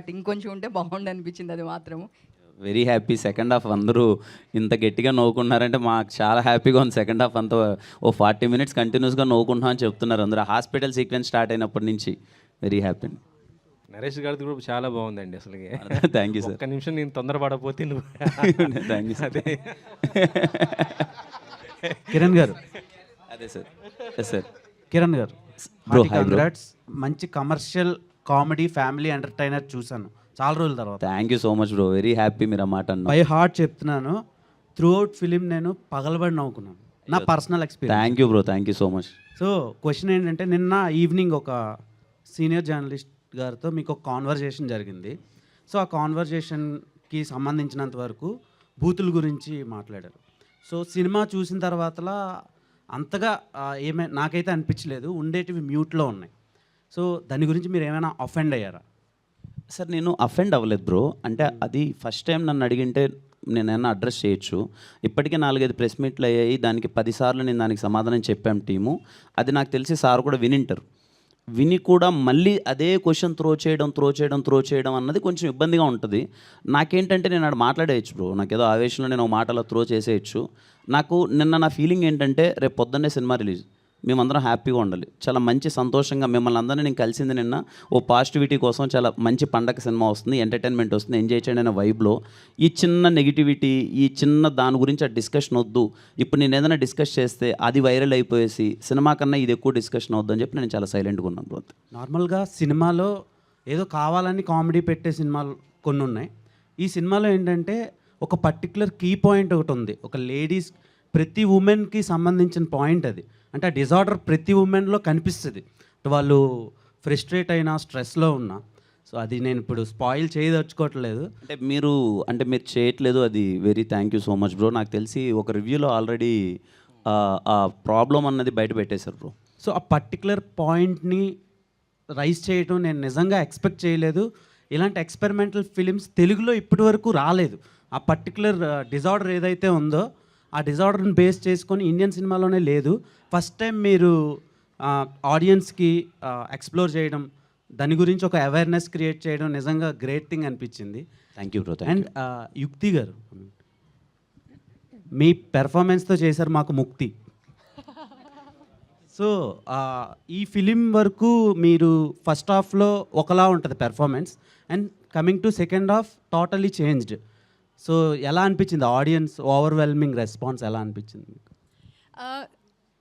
But ఇంకొంచెం ఉంటే బాగుండు అనిపించింది అది మాత్రము. Very happy. సెకండ్ హాఫ్ అందరూ ఇంత గట్టిగా నవ్వుకున్నారంటే మాకు చాలా హ్యాపీగా ఉంది. సెకండ్ హాఫ్ అంతా ఓ 40 minutes కంటిన్యూస్గా నవ్వుకుంటున్నాం అని చెప్తున్నారు అందరూ. హాస్పిటల్ సీక్వెన్స్ స్టార్ట్ అయినప్పటి నుంచి వెరీ హ్యాపీ. నరేష్ గారిది కూడా చాలా బాగుందండి అసలు. Thank you sir. ఒక్క నిమిషం నేను తొందరపడకపోతే నువ్వు థ్యాంక్ యూ సార్. అదే కిరణ్ గారు, అదే సార్. Yes sir. కిరణ్ గారు Bro, hi bro. కంగ్రాట్స్. మంచి కమర్షియల్ కామెడీ ఫ్యామిలీ ఎంటర్టైనర్ చూశాను చాలా రోజుల తర్వాత. Thank you so much bro. Very happy మీరు ఆ మాట అన్న. బై హార్ట్ చెప్తున్నాను, త్రూ అవుట్ ఫిలిం నేను పగలబడి నవ్వుకున్నాను, నా personal experience. Thank you bro. Thank you so much. So question ఏంటంటే, నిన్న ఈవినింగ్ ఒక సీనియర్ జర్నలిస్ట్ గారితో మీకు ఒక కాన్వర్జేషన్ జరిగింది. సో ఆ కాన్వర్జేషన్కి సంబంధించినంత వరకు బూతుల గురించి మాట్లాడారు. సో సినిమా చూసిన తర్వాతలా అంతగా నాకైతే అనిపించలేదు, ఉండేటివి మ్యూట్లో ఉన్నాయి. సో దాని గురించి మీరు ఏమైనా అఫెండ్ అయ్యారా? సార్ నేను అఫెండ్ అవ్వలేదు బ్రో. అంటే అది ఫస్ట్ టైం నన్ను అడిగింటే నేనైనా అడ్రస్ చేయొచ్చు. ఇప్పటికే 4-5 ప్రెస్ మీట్లు అయ్యాయి. దానికి 10 సార్లు నేను దానికి సమాధానం చెప్పాం టీము. అది నాకు తెలిసి సార్ కూడా వినింటారు. విని కూడా మళ్ళీ అదే క్వశ్చన్ త్రో చేయడం అన్నది కొంచెం ఇబ్బందిగా ఉంటుంది. నాకేంటంటే నేను అక్కడ మాట్లాడేయచ్చు బ్రో. నాకు ఏదో ఆవేశంలో నేను ఒక మాటలో త్రో చేసేయచ్చు. నాకు నిన్న నా ఫీలింగ్ ఏంటంటే, రేపు పొద్దున్నే సినిమా రిలీజ్, మేమందరం హ్యాపీగా ఉండాలి, చాలా మంచి సంతోషంగా మిమ్మల్ని అందరినీ నేను కలిసింది నిన్న ఓ పాజిటివిటీ కోసం. చాలా మంచి పండగ సినిమా వస్తుంది, ఎంటర్టైన్మెంట్ వస్తుంది, ఎంజాయ్ చేయండి అనే వైబ్లో ఈ చిన్న నెగిటివిటీ, ఈ చిన్న దాని గురించి ఆ డిస్కషన్ వద్దు. ఇప్పుడు నేను ఏదైనా డిస్కస్ చేస్తే అది వైరల్ అయిపోయేసి సినిమా కన్నా ఇది ఎక్కువ డిస్కషన్ అవుద్దు అని చెప్పి నేను చాలా సైలెంట్గా ఉన్నాను బ్రో. నార్మల్గా సినిమాలో ఏదో కావాలని కామెడీ పెట్టే సినిమాలు కొన్ని ఉన్నాయి. ఈ సినిమాలో ఏంటంటే ఒక పర్టికులర్ కీ పాయింట్ ఒకటి ఉంది. ఒక లేడీస్, ప్రతి ఉమెన్కి సంబంధించిన పాయింట్ అది. అంటే ఆ డిజార్డర్ ప్రతి ఉమెన్లో కనిపిస్తుంది, వాళ్ళు ఫ్రస్ట్రేట్ అయినా స్ట్రెస్లో ఉన్నా. సో అది నేను ఇప్పుడు స్పాయిల్ చేయదలుచుకోవట్లేదు. అంటే మీరు చేయట్లేదు, అది very thank you so much bro. నాకు తెలిసి ఒక రివ్యూలో ఆల్రెడీ ఆ ప్రాబ్లం అన్నది బయట పెట్టేశారు బ్రో. సో ఆ పర్టికులర్ పాయింట్ని రైజ్ చేయడం నేను నిజంగా ఎక్స్పెక్ట్ చేయలేదు. ఇలాంటి ఎక్స్పెరిమెంటల్ ఫిలిమ్స్ తెలుగులో ఇప్పటి వరకు రాలేదు. ఆ పర్టికులర్ డిజార్డర్ ఏదైతే ఉందో ఆ డిజార్డర్ని బేస్ చేసుకొని ఇండియన్ సినిమాలోనే లేదు. ఫస్ట్ టైం మీరు ఆడియన్స్కి ఎక్స్ప్లోర్ చేయడం, దాని గురించి ఒక అవేర్నెస్ క్రియేట్ చేయడం నిజంగా గ్రేట్ థింగ్ అనిపించింది. Thank you bro. అండ్ యుక్తి గారు, మీ పెర్ఫార్మెన్స్తో చేశారు మాకు ముక్తి. సో ఈ ఫిలిం వరకు మీరు ఫస్ట్ హాఫ్లో ఒకలా ఉంటుంది performance, and coming to second half totally changed. So ఎలా అనిపించింది? ఆడియన్స్ ఓవర్వెల్మింగ్ రెస్పాన్స్ ఎలా అనిపించింది మీకు?